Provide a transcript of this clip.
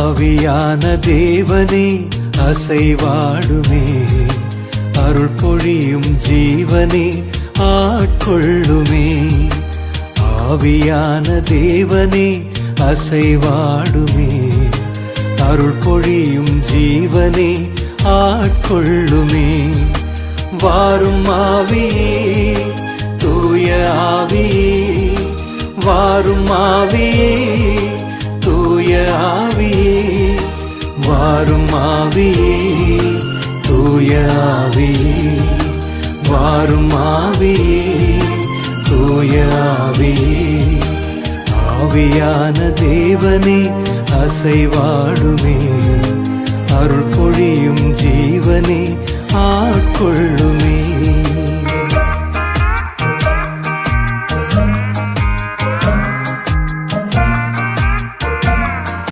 ஆவியான தேவனே அசைவாடுமே, அருள் பொழியும் ஜீவனே ஆட்கொள்ளுமே. ஆவியான தேவனே அசைவாடுமே, அருள் பொழியும் ஜீவனே ஆட்கொள்ளுமே. வாரும் ஆவியே தூய ஆவியே, வாரும் ஆவியே தூய ஆவியே, வாரும் ஆவியே தூய ஆவியே, வாரும் ஆவியே தூய ஆவியே. ஆவியான தேவனே அசைவாடுமே, அருள் பொழியும் ஜீவனே ஆட்கொள்ளுமே.